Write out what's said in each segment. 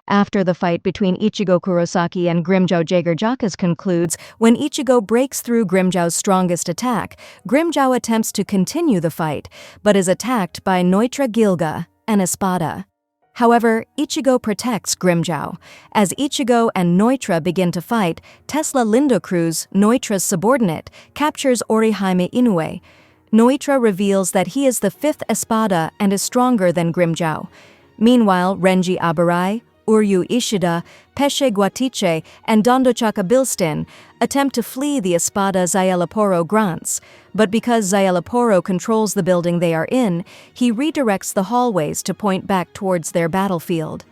After the fight between Ichigo Kurosaki and Grimmjow Jaeger-Jockeys concludes, when Ichigo breaks through Grimmjow's strongest attack, Grimmjow attempts to continue the fight, but is attacked by Nnoitra Gilga and Espada. However, Ichigo protects Grimmjow. As Ichigo and Nnoitra begin to fight, Tesla Lindocruz, Nnoitra's subordinate, captures Orihime Inoue. Nnoitra reveals that he is the fifth Espada and is stronger than Grimmjow. Meanwhile, Renji Abarai, Uryu Ishida, Pesche Guatiche, and Dondochaka Bilston attempt to flee the Espada Szayelaporro grants, but because Szayelaporro controls the building they are in, he redirects the hallways to point back towards their battlefield.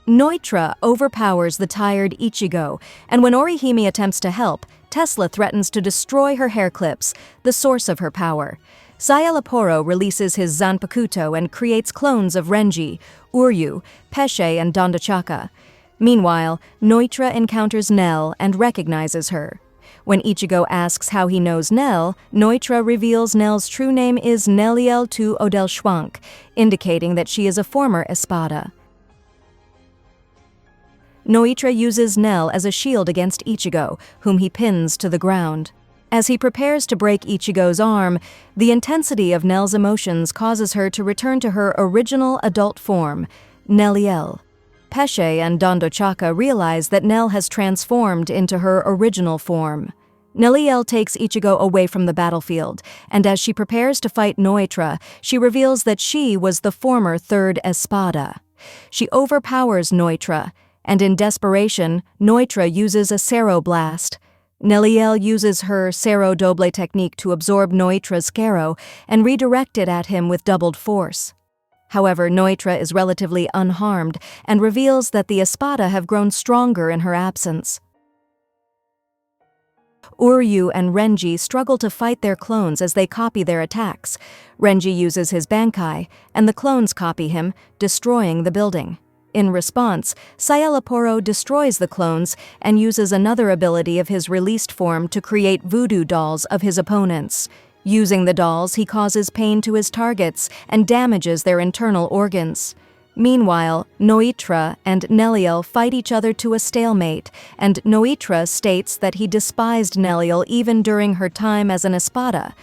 Nnoitra overpowers the tired Ichigo, and when Orihime attempts to help, Tesla threatens to destroy her hair clips, the source of her power. Szayelaporro releases his Zanpakuto and creates clones of Renji, Uryu, Pesche, and Dondochaka. Meanwhile, Nnoitra encounters Nel and recognizes her. When Ichigo asks how he knows Nel, Nnoitra reveals Nel's true name is Neliel to Odell Schwank, indicating that she is a former Espada. Nnoitra uses Nel as a shield against Ichigo, whom he pins to the ground. As he prepares to break Ichigo's arm, the intensity of Nel's emotions causes her to return to her original adult form, Neliel. Pesche and Dondochaka realize that Nel has transformed into her original form. Neliel takes Ichigo away from the battlefield, and as she prepares to fight Nnoitra, she reveals that she was the former third Espada. She overpowers Nnoitra, and in desperation, Nnoitra uses a Cero Blast. Neliel uses her Cero Doble technique to absorb Nnoitra's Cero and redirect it at him with doubled force. However, Nnoitra is relatively unharmed and reveals that the Espada have grown stronger in her absence. Uryu and Renji struggle to fight their clones as they copy their attacks. Renji uses his Bankai, and the clones copy him, destroying the building. In response, Szayelaporro destroys the clones and uses another ability of his released form to create voodoo dolls of his opponents. Using the dolls, he causes pain to his targets and damages their internal organs. Meanwhile, Nnoitra and Neliel fight each other to a stalemate, and Nnoitra states that he despised Neliel even during her time as an Espada.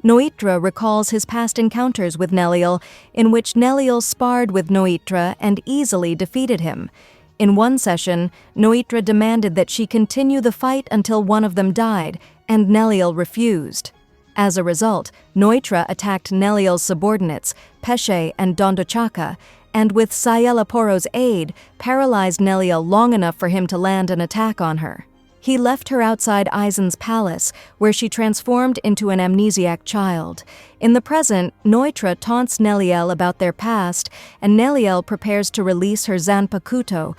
Nnoitra recalls his past encounters with Neliel, in which Neliel sparred with Nnoitra and easily defeated him. In one session, Nnoitra demanded that she continue the fight until one of them died, and Neliel refused. As a result, Nnoitra attacked Neliel's subordinates, Pesche and Dondochaka, and with Szayelaporro's aid, paralyzed Neliel long enough for him to land an attack on her. He left her outside Aizen's palace, where she transformed into an amnesiac child. In the present, Nnoitra taunts Neliel about their past, and Neliel prepares to release her Zanpakuto.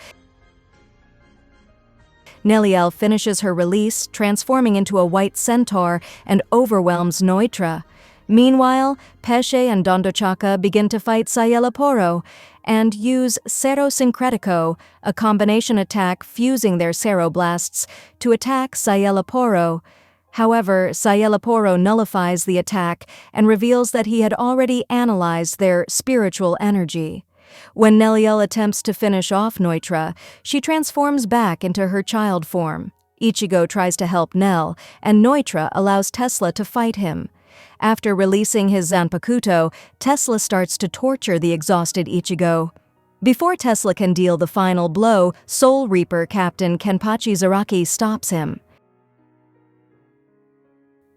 Neliel finishes her release, transforming into a white centaur, and overwhelms Nnoitra. Meanwhile, Pesche and Dondochaka begin to fight Szayelaporro and use Cero Syncretico, a combination attack fusing their Cero Blasts, to attack Szayelaporro. However, Szayelaporro nullifies the attack and reveals that he had already analyzed their spiritual energy. When Neliel attempts to finish off Nnoitra, she transforms back into her child form. Ichigo tries to help Nel, and Nnoitra allows Tesla to fight him. After releasing his Zanpakuto, Tesla starts to torture the exhausted Ichigo. Before Tesla can deal the final blow, Soul Reaper Captain Kenpachi Zaraki stops him.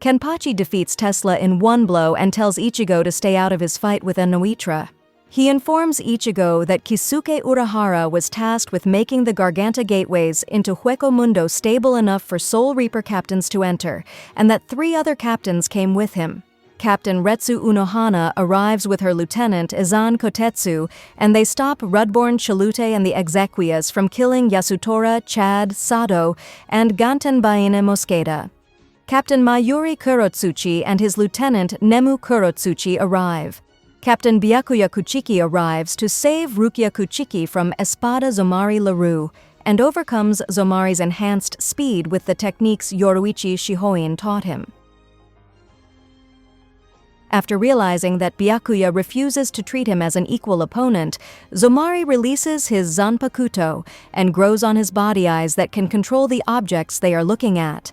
Kenpachi defeats Tesla in one blow and tells Ichigo to stay out of his fight with Nnoitra. He informs Ichigo that Kisuke Urahara was tasked with making the Garganta gateways into Hueco Mundo stable enough for Soul Reaper captains to enter, and that 3 other captains came with him. Captain Retsu Unohana arrives with her lieutenant Izan Kotetsu, and they stop Rudborn Chalute and the Exequias from killing Yasutora, Chad, Sado, and Ganten Baina Mosqueda. Captain Mayuri Kurotsuchi and his lieutenant Nemu Kurotsuchi arrive. Captain Byakuya Kuchiki arrives to save Rukia Kuchiki from Espada Zomari Larue and overcomes Zomari's enhanced speed with the techniques Yoruichi Shihoin taught him. After realizing that Byakuya refuses to treat him as an equal opponent, Zomari releases his Zanpakuto and grows on his body eyes that can control the objects they are looking at.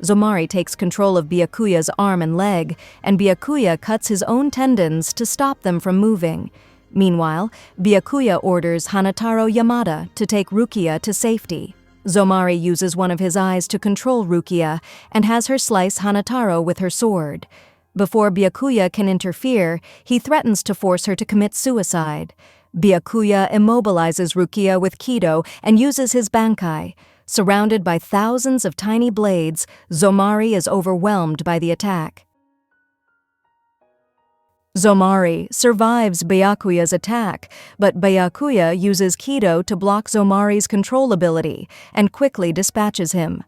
Zomari takes control of Byakuya's arm and leg, and Byakuya cuts his own tendons to stop them from moving. Meanwhile, Byakuya orders Hanataro Yamada to take Rukia to safety. Zomari uses one of his eyes to control Rukia and has her slice Hanataro with her sword. Before Byakuya can interfere, he threatens to force her to commit suicide. Byakuya immobilizes Rukia with Kido and uses his Bankai. Surrounded by thousands of tiny blades, Zomari is overwhelmed by the attack. Zomari survives Byakuya's attack, but Byakuya uses Kido to block Zomari's control ability and quickly dispatches him.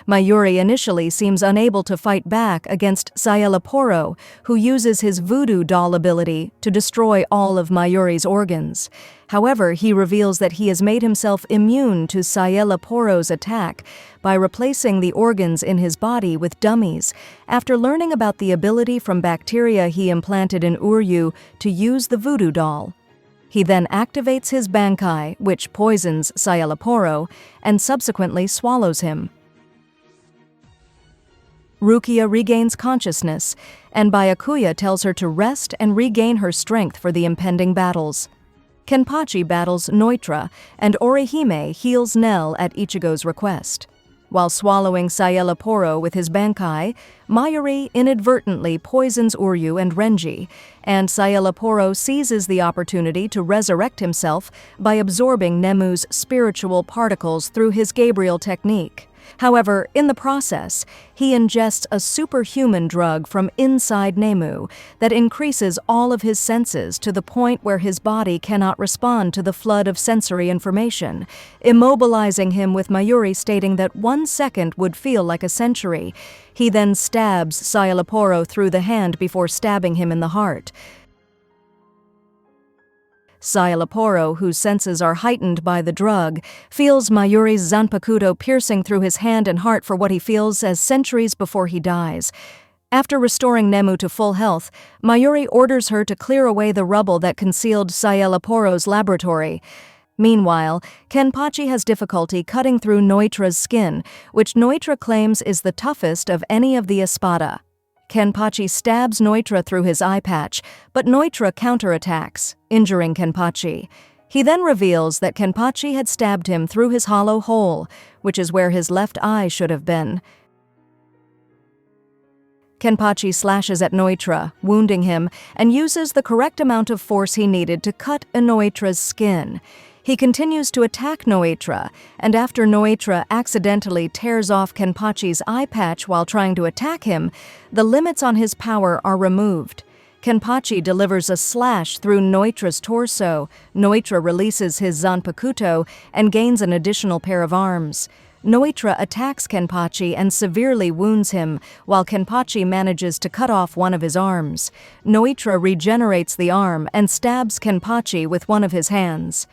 Mayuri initially seems unable to fight back against Szayelaporro, who uses his voodoo doll ability to destroy all of Mayuri's organs. However, he reveals that he has made himself immune to Szayelaporro's attack by replacing the organs in his body with dummies, after learning about the ability from bacteria he implanted in Uryu to use the voodoo doll. He then activates his Bankai, which poisons Szayelaporro, and subsequently swallows him. Rukia regains consciousness, and Byakuya tells her to rest and regain her strength for the impending battles. Kenpachi battles Nnoitra, and Orihime heals Nel at Ichigo's request. While swallowing Szayelaporro with his Bankai, Mayuri inadvertently poisons Uryu and Renji, and Szayelaporro seizes the opportunity to resurrect himself by absorbing Nemu's spiritual particles through his Gabriel technique. However, in the process, he ingests a superhuman drug from inside Nemu that increases all of his senses to the point where his body cannot respond to the flood of sensory information, immobilizing him, with Mayuri stating that 1 second would feel like a century. He then stabs Szayelaporro through the hand before stabbing him in the heart. Szayelaporro, whose senses are heightened by the drug, feels Mayuri's Zanpakuto piercing through his hand and heart for what he feels as centuries before he dies. After restoring Nemu to full health, Mayuri orders her to clear away the rubble that concealed Szayelaporro's laboratory. Meanwhile, Kenpachi has difficulty cutting through Nnoitra's skin, which Nnoitra claims is the toughest of any of the Espada. Kenpachi stabs Nnoitra through his eye patch, but Nnoitra counterattacks, injuring Kenpachi. He then reveals that Kenpachi had stabbed him through his hollow hole, which is where his left eye should have been. Kenpachi slashes at Nnoitra, wounding him, and uses the correct amount of force he needed to cut Nnoitra's skin. He continues to attack Nnoitra, and after Nnoitra accidentally tears off Kenpachi's eye patch while trying to attack him, the limits on his power are removed. Kenpachi delivers a slash through Nnoitra's torso. Nnoitra releases his Zanpakuto and gains an additional pair of arms. Nnoitra attacks Kenpachi and severely wounds him, while Kenpachi manages to cut off one of his arms. Nnoitra regenerates the arm and stabs Kenpachi with one of his hands.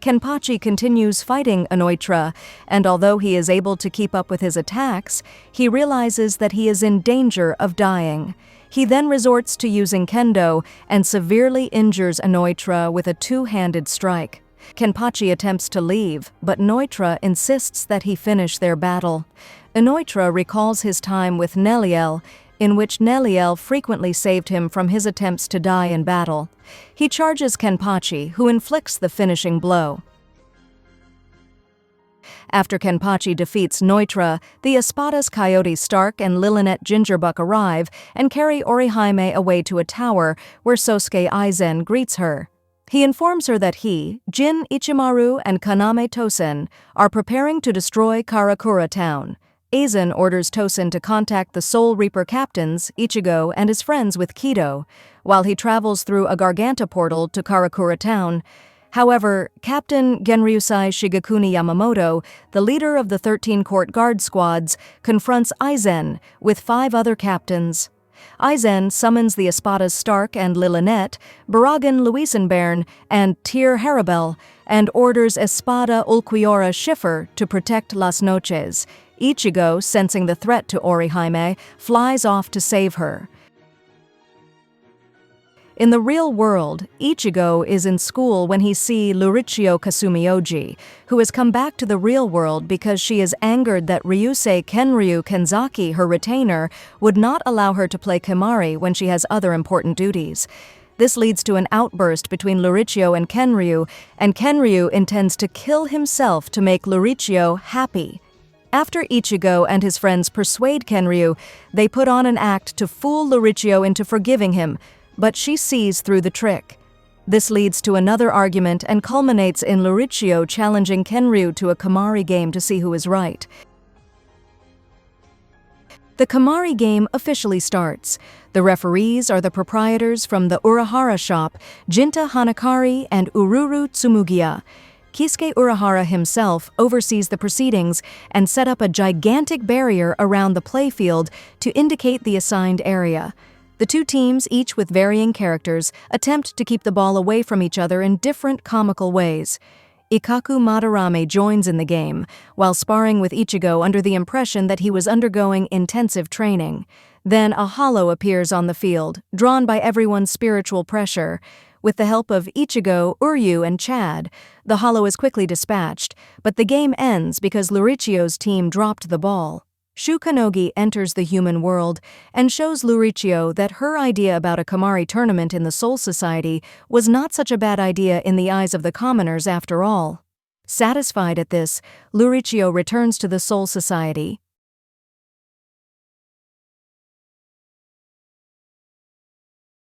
Kenpachi continues fighting Nnoitra, and although he is able to keep up with his attacks, he realizes that he is in danger of dying. He then resorts to using kendo and severely injures Nnoitra with a two-handed strike. Kenpachi attempts to leave, but Nnoitra insists that he finish their battle. Nnoitra recalls his time with Neliel, in which Neliel frequently saved him from his attempts to die in battle. He charges Kenpachi, who inflicts the finishing blow. After Kenpachi defeats Nnoitra, the Espada's Coyote Stark and Lilinette Gingerbuck arrive and carry Orihime away to a tower where Sosuke Aizen greets her. He informs her that he, Jin Ichimaru, and Kaname Tosen are preparing to destroy Karakura town. Aizen orders Tosen to contact the Soul Reaper captains, Ichigo, and his friends with Kido, while he travels through a Garganta portal to Karakura town. However, Captain Genryusai Shigekuni Yamamoto, the leader of the 13 court guard squads, confronts Aizen with 5 other captains. Aizen summons the Espadas Stark and Lilinette, Baragan Luisenbairn, and Tyr Harabel, and orders Espada Ulquiorra Schiffer to protect Las Noches. Ichigo, sensing the threat to Orihime, flies off to save her. In the real world, Ichigo is in school when he sees Lurichio Kasumioji, who has come back to the real world because she is angered that Ryusei Kenryu Kenzaki, her retainer, would not allow her to play Kemari when she has other important duties. This leads to an outburst between Lurichio and Kenryu intends to kill himself to make Lurichio happy. After Ichigo and his friends persuade Kenryu, they put on an act to fool Lurichio into forgiving him, but she sees through the trick. This leads to another argument and culminates in Lurichio challenging Kenryu to a Kemari game to see who is right. The Kemari game officially starts. The referees are the proprietors from the Urahara shop, Jinta Hanakari and Ururu Tsumugiya. Kisuke Urahara himself oversees the proceedings and set up a gigantic barrier around the playfield to indicate the assigned area. The two teams, each with varying characters, attempt to keep the ball away from each other in different comical ways. Ikkaku Madarame joins in the game, while sparring with Ichigo under the impression that he was undergoing intensive training. Then a hollow appears on the field, drawn by everyone's spiritual pressure. With the help of Ichigo, Uryu, and Chad, the hollow is quickly dispatched, but the game ends because Lurichio's team dropped the ball. Shukanogi enters the human world and shows Lurichio that her idea about a Kemari tournament in the Soul Society was not such a bad idea in the eyes of the commoners after all. Satisfied at this, Lurichio returns to the Soul Society,